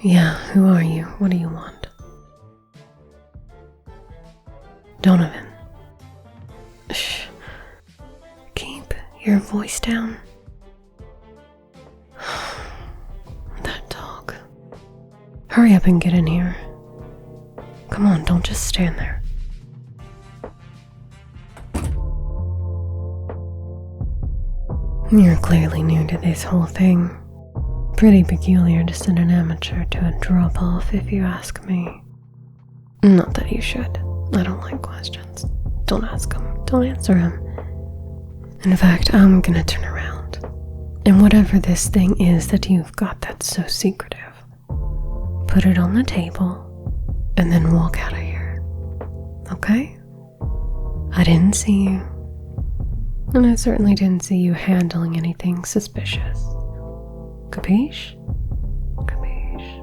Yeah, who are you? What do you want? Donovan. Shh. Keep your voice down. That dog. Hurry up and get in here. Come on, don't just stand there. You're clearly new to this whole thing. Pretty peculiar to send an amateur to a drop-off, if you ask me. Not that you should. I don't like questions. Don't ask them. Don't answer them. In fact, I'm gonna turn around. And whatever this thing is that you've got that's so secretive, put it on the table and then walk out of here. Okay? I didn't see you. And I certainly didn't see you handling anything suspicious. Capiche? Capiche.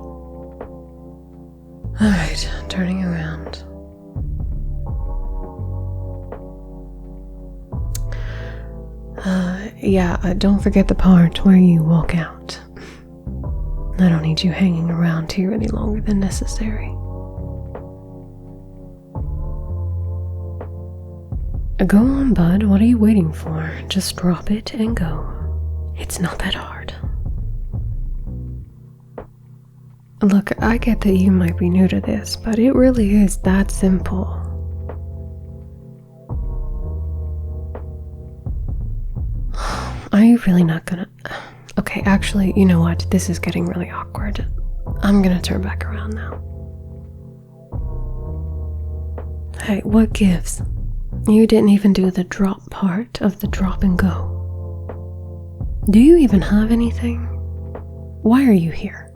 Alright, turning around. Don't forget the part where you walk out. I don't need you hanging around here any longer than necessary. Go on, bud. What are you waiting for? Just drop it and go. It's not that hard. Look, I get that you might be new to this, but it really is that simple. Are you really not gonna... Okay, actually, you know what? This is getting really awkward. I'm gonna turn back around now. Hey, what gives? You didn't even do the drop part of the drop and go. Do you even have anything? Why are you here?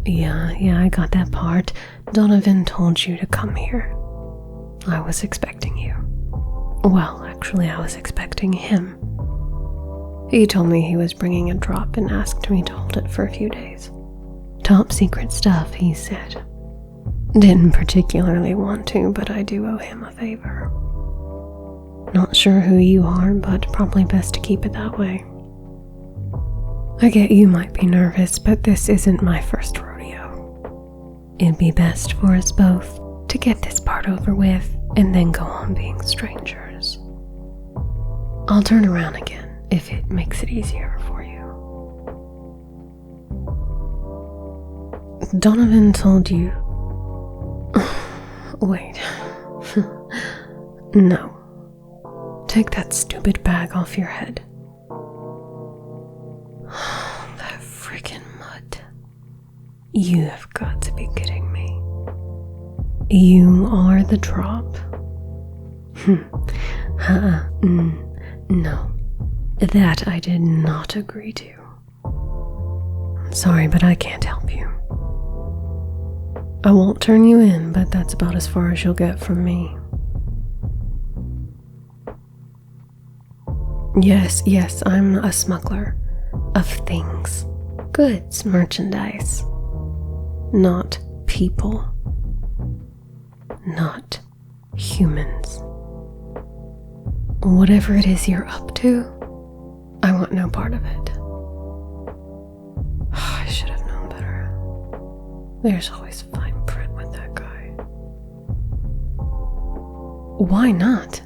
Yeah, I got that part. Donovan told you to come here. I was expecting you. Well, actually, I was expecting him. He told me he was bringing a drop and asked me to hold it for a few days. Top secret stuff, he said. Didn't particularly want to, but I do owe him a favor. Not sure who you are, but probably best to keep it that way. I get you might be nervous, but this isn't my first rodeo. It'd be best for us both to get this part over with and then go on being strangers. I'll turn around again if it makes it easier for you. Donovan told you... Wait. No. Take that stupid bag off your head. That freaking mud. You have got to be kidding me. You are the drop? No. That I did not agree to. I'm sorry, but I can't help you. I won't turn you in, but that's about as far as you'll get from me. Yes, I'm a smuggler of things, goods, merchandise, not people, not humans. Whatever it is you're up to, I want no part of it. I should have known better. There's always fine print with that guy. Why not?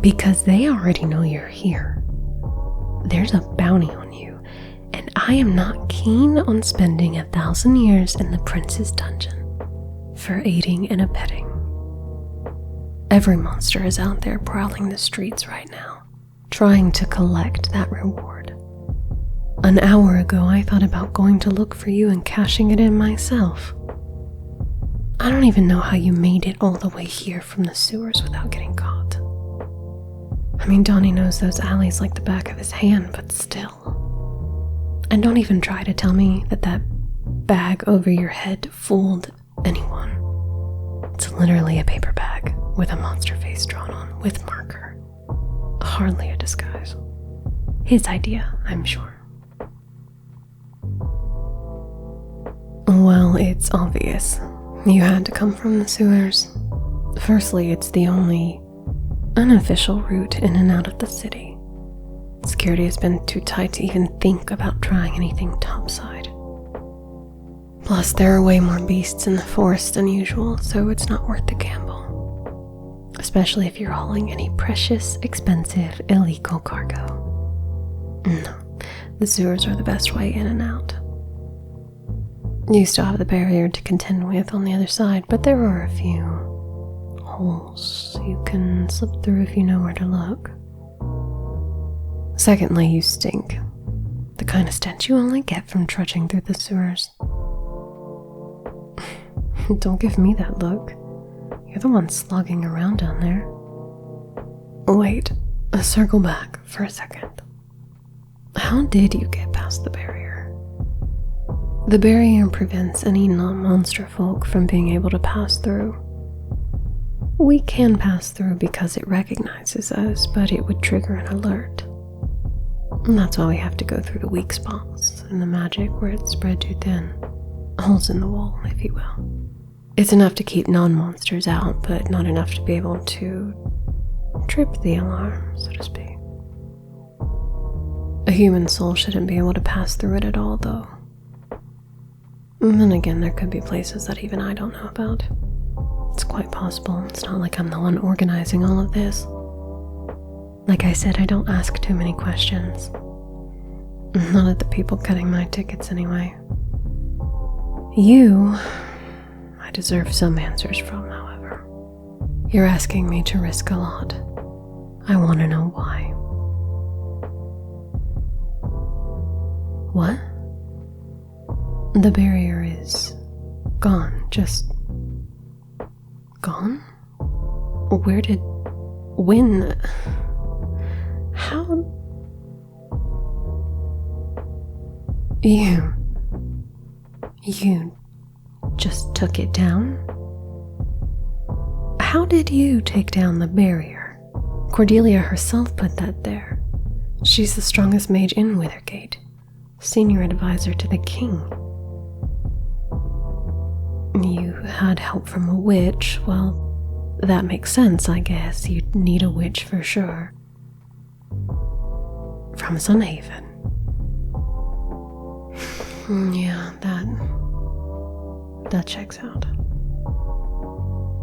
Because they already know you're here. There's a bounty on you, and I am not keen on spending 1,000 years in the prince's dungeon for aiding and abetting. Every monster is out there prowling the streets right now, trying to collect that reward. An hour ago, I thought about going to look for you and cashing it in myself. I don't even know how you made it all the way here from the sewers without getting caught. I mean, Donnie knows those alleys like the back of his hand, but still. And don't even try to tell me that that bag over your head fooled anyone. It's literally a paper bag with a monster face drawn on with marker. Hardly a disguise. His idea, I'm sure. Well, it's obvious. You had to come from the sewers. Firstly, it's the only unofficial route in and out of the city. Security has been too tight to even think about trying anything topside. Plus, there are way more beasts in the forest than usual, so it's not worth the gamble. Especially if you're hauling any precious, expensive, illegal cargo. No, the sewers are the best way in and out. You still have the barrier to contend with on the other side, but there are a few holes you can slip through if you know where to look. Secondly, you stink. The kind of stench you only get from trudging through the sewers. Don't give me that look. You're the one slogging around down there. Wait, circle back for a second. How did you get past the barrier? The barrier prevents any non-monster folk from being able to pass through. We can pass through because it recognizes us, but it would trigger an alert. And that's why we have to go through the weak spots and the magic where it's spread too thin. Holes in the wall, if you will. It's enough to keep non-monsters out, but not enough to be able to trip the alarm, so to speak. A human soul shouldn't be able to pass through it at all, though. And then again, there could be places that even I don't know about. It's quite possible. It's not like I'm the one organizing all of this. Like I said, I don't ask too many questions. Not at the people cutting my tickets, anyway. You, I deserve some answers from, however. You're asking me to risk a lot. I want to know why. What? The barrier is gone, just gone? When? How? You just took it down? How did you take down the barrier? Cordelia herself put that there. She's the strongest mage in Withergate, senior advisor to the king. You had help from a witch. Well, that makes sense, I guess. You'd need a witch for sure. From Sunhaven. Yeah, that checks out.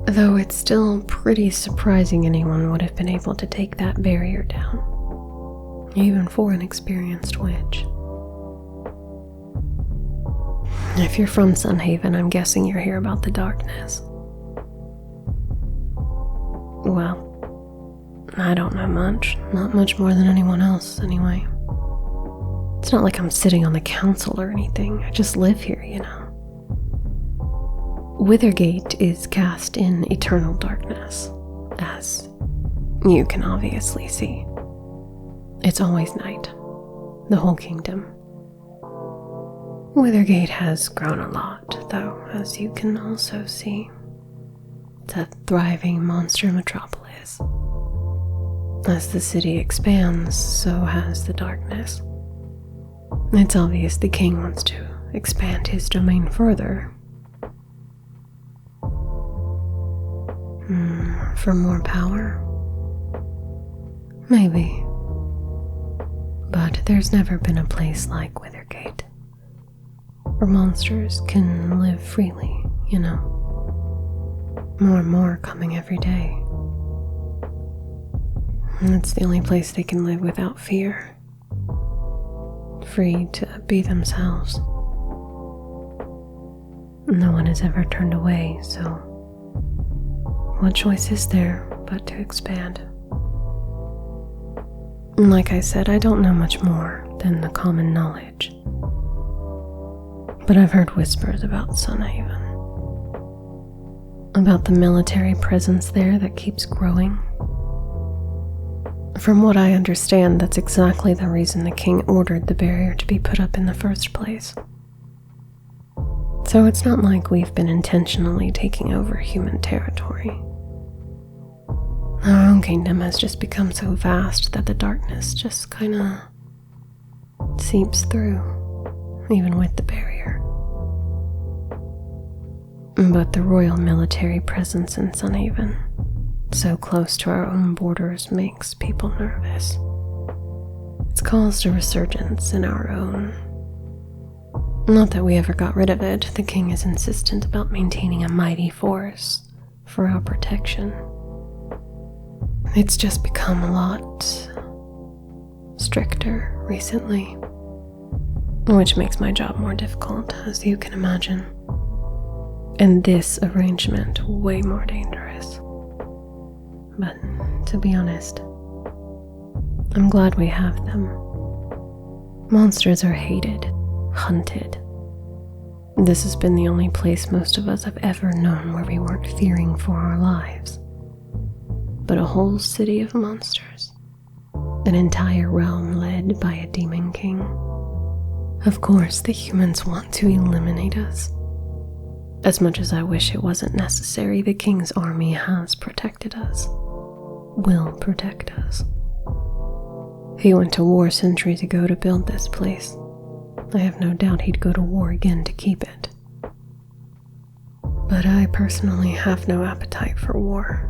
Though it's still pretty surprising anyone would have been able to take that barrier down, even for an experienced witch. If you're from Sunhaven, I'm guessing you're here about the darkness. Well, I don't know much. Not much more than anyone else, anyway. It's not like I'm sitting on the council or anything. I just live here, you know. Withergate is cast in eternal darkness, as you can obviously see. It's always night. The whole kingdom. Withergate has grown a lot, though, as you can also see. It's a thriving monster metropolis. As the city expands, so has the darkness. It's obvious the king wants to expand his domain further. For more power? Maybe. But there's never been a place like Withergate, where monsters can live freely, you know. More and more coming every day. And it's the only place they can live without fear. Free to be themselves. No one is ever turned away, so what choice is there but to expand? And like I said, I don't know much more than the common knowledge. But I've heard whispers about Sunhaven. About the military presence there that keeps growing. From what I understand, that's exactly the reason the king ordered the barrier to be put up in the first place. So it's not like we've been intentionally taking over human territory. Our own kingdom has just become so vast that the darkness just kinda seeps through, even with the barrier. But the royal military presence in Sunhaven, so close to our own borders, makes people nervous. It's caused a resurgence in our own Not that we ever got rid of it. The king is insistent about maintaining a mighty force for our protection. It's just become a lot stricter recently, which makes my job more difficult, as you can imagine. And this arrangement way more dangerous. But to be honest, I'm glad we have them. Monsters are hated, hunted. This has been the only place most of us have ever known where we weren't fearing for our lives. But a whole city of monsters. An entire realm led by a demon king. Of course, the humans want to eliminate us. As much as I wish it wasn't necessary, the king's army has protected us. Will protect us. He went to war centuries ago to build this place. I have no doubt he'd go to war again to keep it. But I personally have no appetite for war.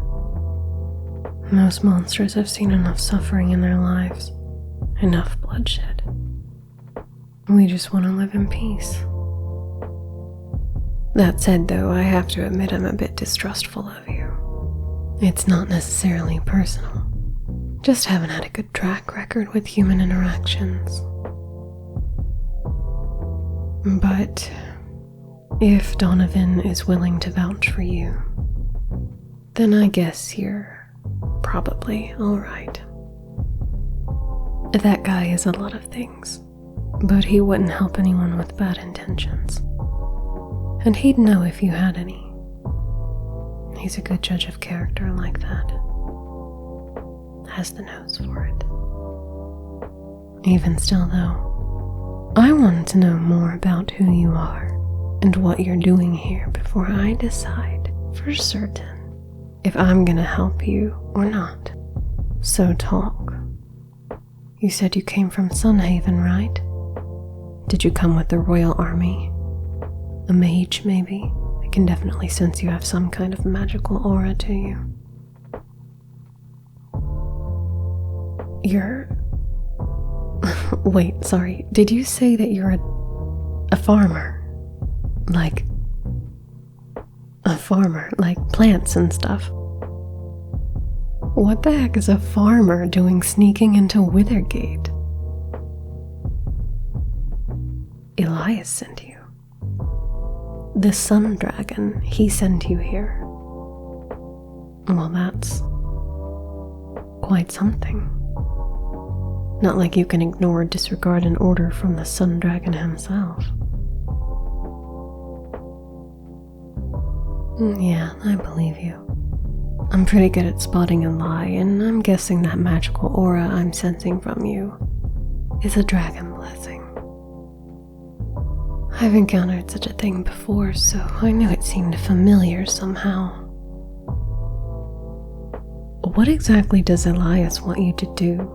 Most monsters have seen enough suffering in their lives, enough bloodshed. We just want to live in peace. That said, though, I have to admit I'm a bit distrustful of you. It's not necessarily personal. Just haven't had a good track record with human interactions. But if Donovan is willing to vouch for you, then I guess you're probably alright. That guy is a lot of things, but he wouldn't help anyone with bad intentions. And he'd know if you had any. He's a good judge of character like that. Has the nose for it. Even still, though, I want to know more about who you are and what you're doing here before I decide for certain if I'm gonna help you or not. So talk. You said you came from Sunhaven, right? Did you come with the royal army? A mage, maybe? I can definitely sense you have some kind of magical aura to you. You're... Wait, sorry. Did you say that you're a farmer? Like... a farmer, like plants and stuff? What the heck is a farmer doing sneaking into Withergate? Elias sent you. The sun dragon, he sent you here. Well, that's quite something. Not like you can ignore or disregard an order from the sun dragon himself. Yeah, I believe you. I'm pretty good at spotting a lie, and I'm guessing that magical aura I'm sensing from you is a dragon blessing. I've encountered such a thing before, so I knew it seemed familiar somehow. What exactly does Elias want you to do?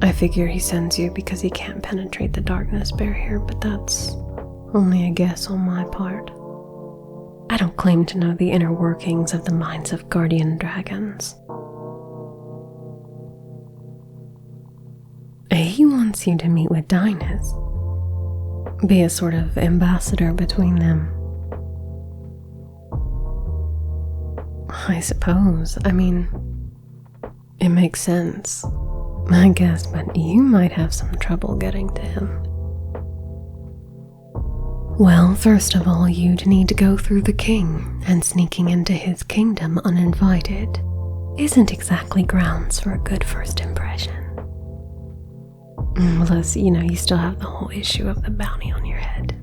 I figure he sends you because he can't penetrate the darkness barrier, but that's only a guess on my part. I don't claim to know the inner workings of the minds of guardian dragons. He wants you to meet with Dynas. Be a sort of ambassador between them. I suppose. I mean, it makes sense, I guess, but you might have some trouble getting to him. Well, first of all, you'd need to go through the king, and sneaking into his kingdom uninvited isn't exactly grounds for a good first impression. Plus, you still have the whole issue of the bounty on your head.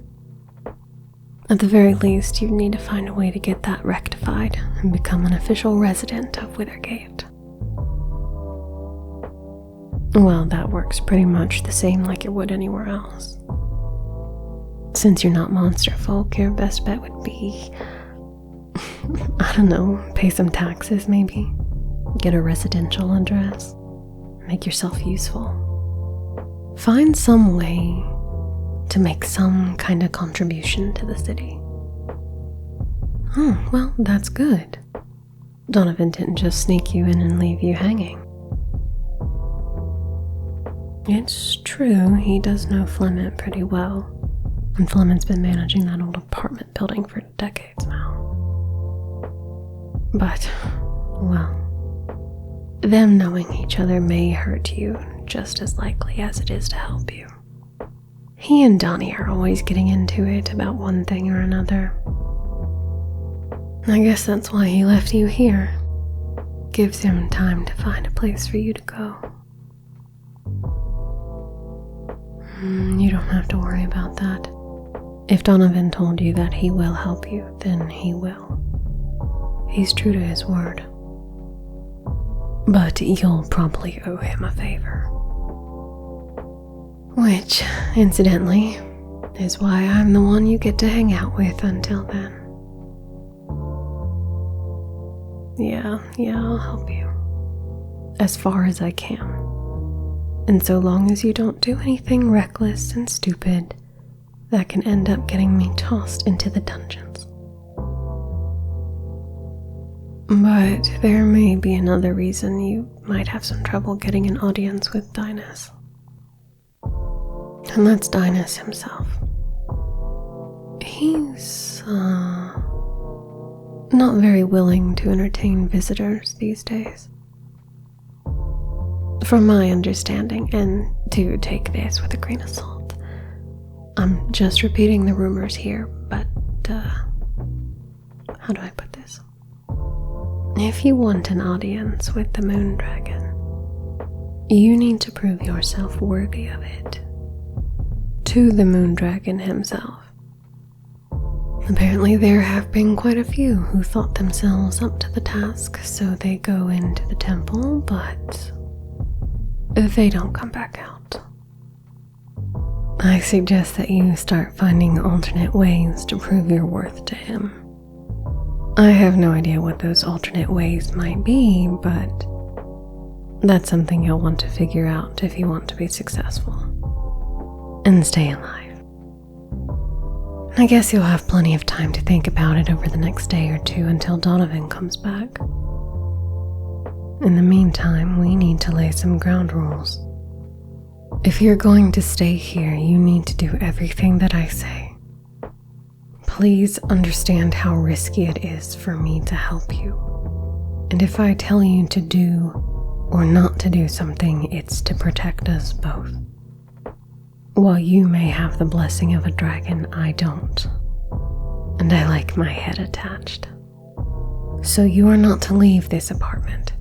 At the very least, you need to find a way to get that rectified and become an official resident of Withergate. Well, that works pretty much the same like it would anywhere else. Since you're not monster folk, your best bet would be, I don't know, pay some taxes maybe, get a residential address, make yourself useful. Find some way to make some kind of contribution to the city. Oh, well, that's good. Donovan didn't just sneak you in and leave you hanging. It's true, he does know Flemeth pretty well. And Flement's been managing that old apartment building for decades now. But, well, them knowing each other may hurt you just as likely as it is to help you. He and Donnie are always getting into it about one thing or another. I guess that's why he left you here. Gives him time to find a place for you to go. You don't have to worry about that. If Donovan told you that he will help you, then he will. He's true to his word. But you'll probably owe him a favor. Which, incidentally, is why I'm the one you get to hang out with until then. Yeah, I'll help you. As far as I can. And so long as you don't do anything reckless and stupid that can end up getting me tossed into the dungeons. But there may be another reason you might have some trouble getting an audience with Dinas. And that's Dinas himself. He's, not very willing to entertain visitors these days. From my understanding, and to take this with a grain of salt, I'm just repeating the rumors here, but, how do I put this? If you want an audience with the Moon Dragon, you need to prove yourself worthy of it. To the Moon Dragon himself. Apparently there have been quite a few who thought themselves up to the task, so they go into the temple, but they don't come back out. I suggest that you start finding alternate ways to prove your worth to him. I have no idea what those alternate ways might be, but that's something you'll want to figure out if you want to be successful and stay alive. I guess you'll have plenty of time to think about it over the next day or two until Donovan comes back. In the meantime, we need to lay some ground rules. If you're going to stay here, you need to do everything that I say. Please understand how risky it is for me to help you. And if I tell you to do or not to do something, it's to protect us both. While you may have the blessing of a dragon, I don't. And I like my head attached. So you are not to leave this apartment,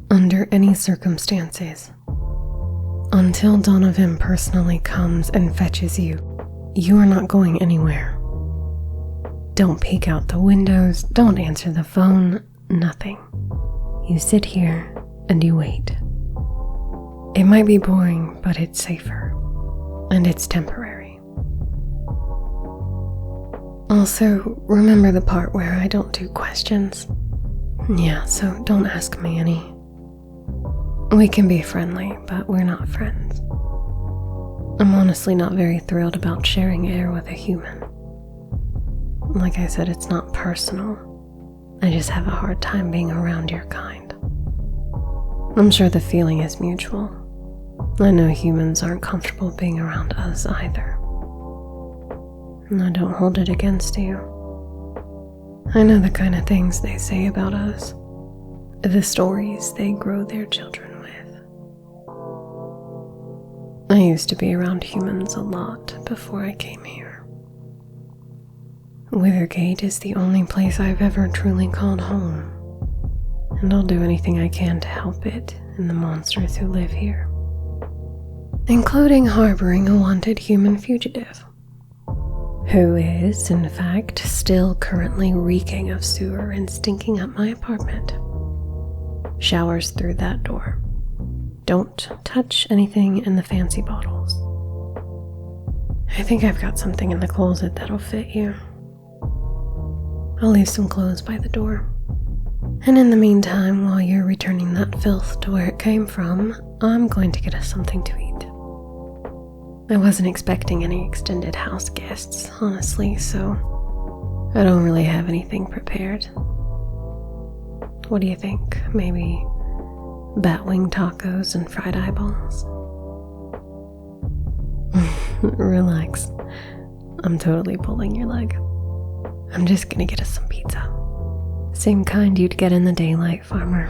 under any circumstances. Until Donovan personally comes and fetches you, you are not going anywhere. Don't peek out the windows, don't answer the phone, nothing. You sit here and you wait. It might be boring, but it's safer. And it's temporary. Also, remember the part where I don't do questions? Yeah, so don't ask me any. We can be friendly, but we're not friends. I'm honestly not very thrilled about sharing air with a human. Like I said, it's not personal. I just have a hard time being around your kind. I'm sure the feeling is mutual. I know humans aren't comfortable being around us either. And I don't hold it against you. I know the kind of things they say about us, the stories they grow their children with. I used to be around humans a lot before I came here. Withergate is the only place I've ever truly called home, and I'll do anything I can to help it and the monsters who live here. Including harboring a wanted human fugitive, who is, in fact, still currently reeking of sewer and stinking up my apartment. Showers through that door. Don't touch anything in the fancy bottles. I think I've got something in the closet that'll fit you. I'll leave some clothes by the door. And in the meantime, while you're returning that filth to where it came from, I'm going to get us something to eat. I wasn't expecting any extended house guests, honestly, so I don't really have anything prepared. What do you think? Maybe batwing tacos and fried eyeballs? Relax. I'm totally pulling your leg. I'm just gonna get us some pizza. Same kind you'd get in the daylight, farmer.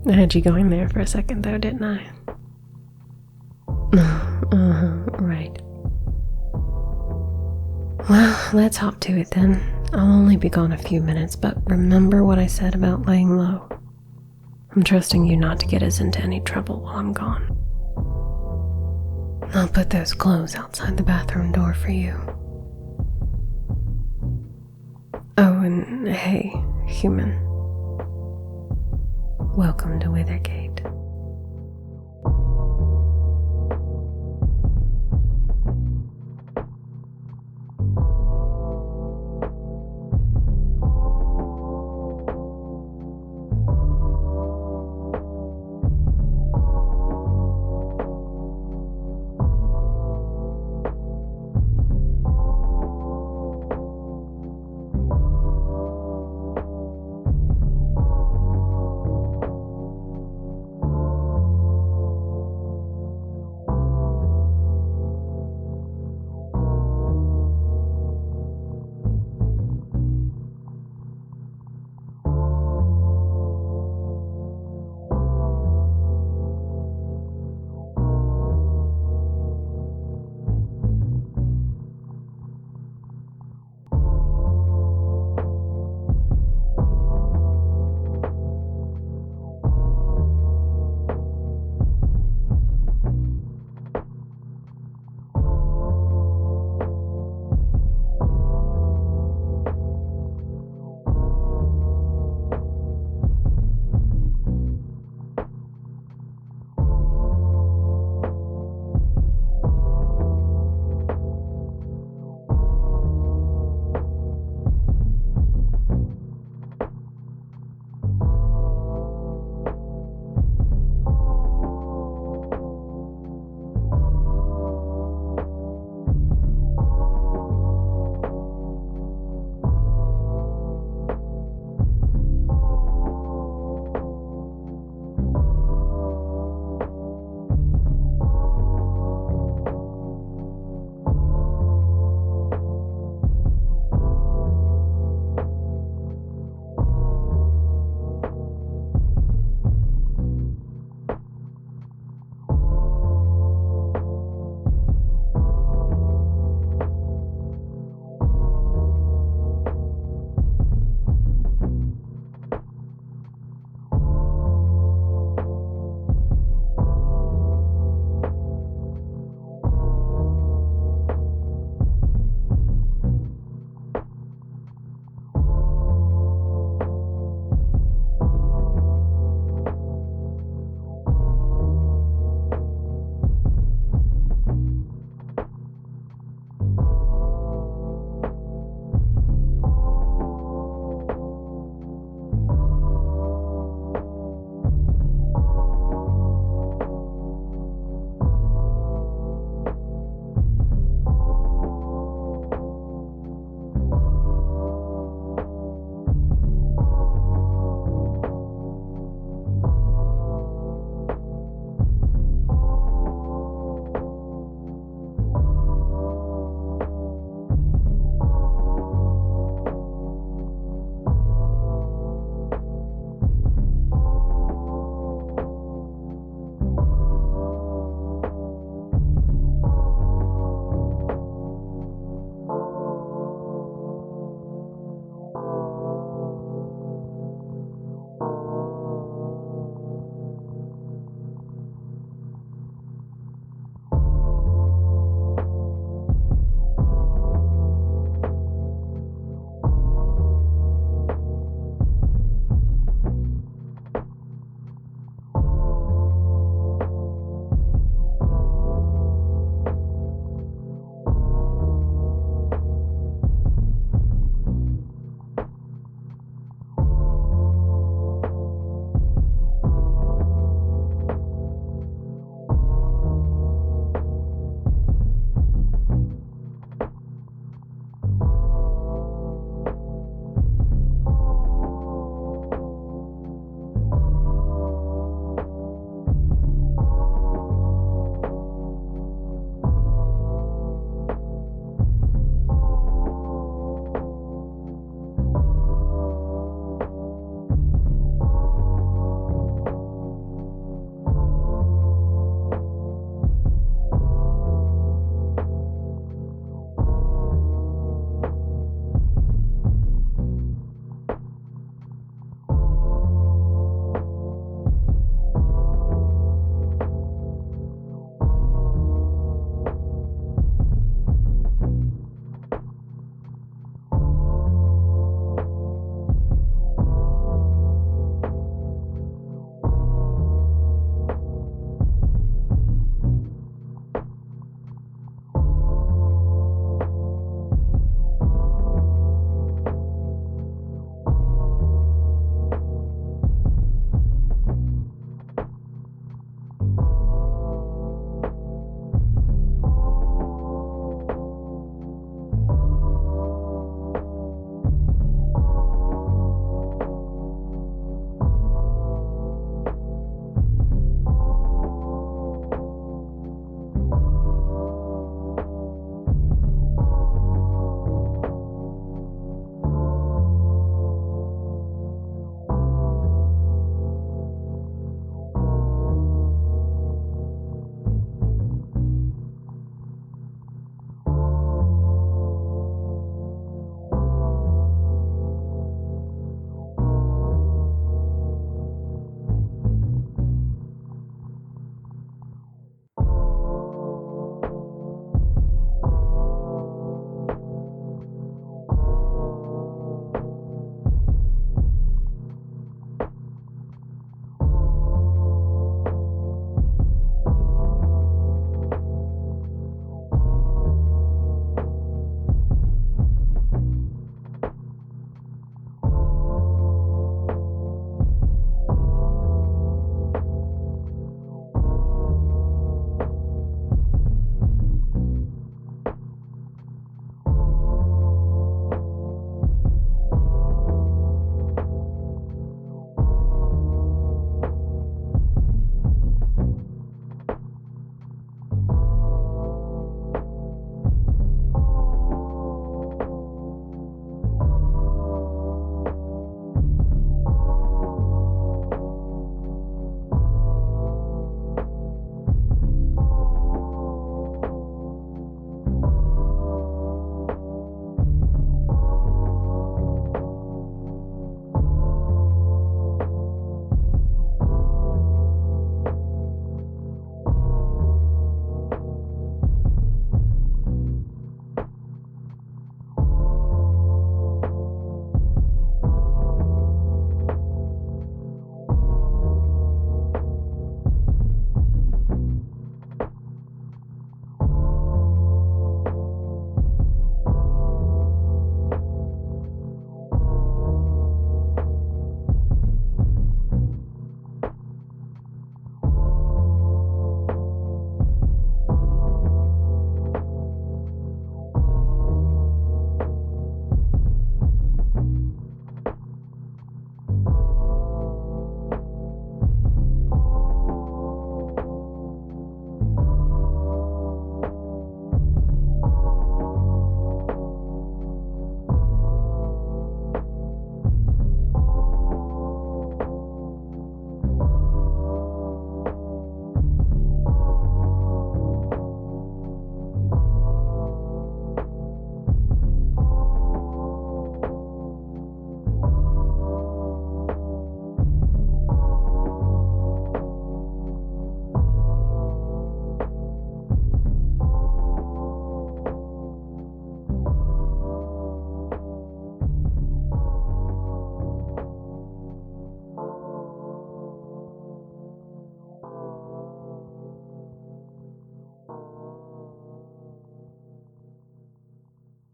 I had you going there for a second though, didn't I? Right. Well, let's hop to it then. I'll only be gone a few minutes, but remember what I said about laying low. I'm trusting you not to get us into any trouble while I'm gone. I'll put those clothes outside the bathroom door for you. Oh, and hey, human. Welcome to Withergate.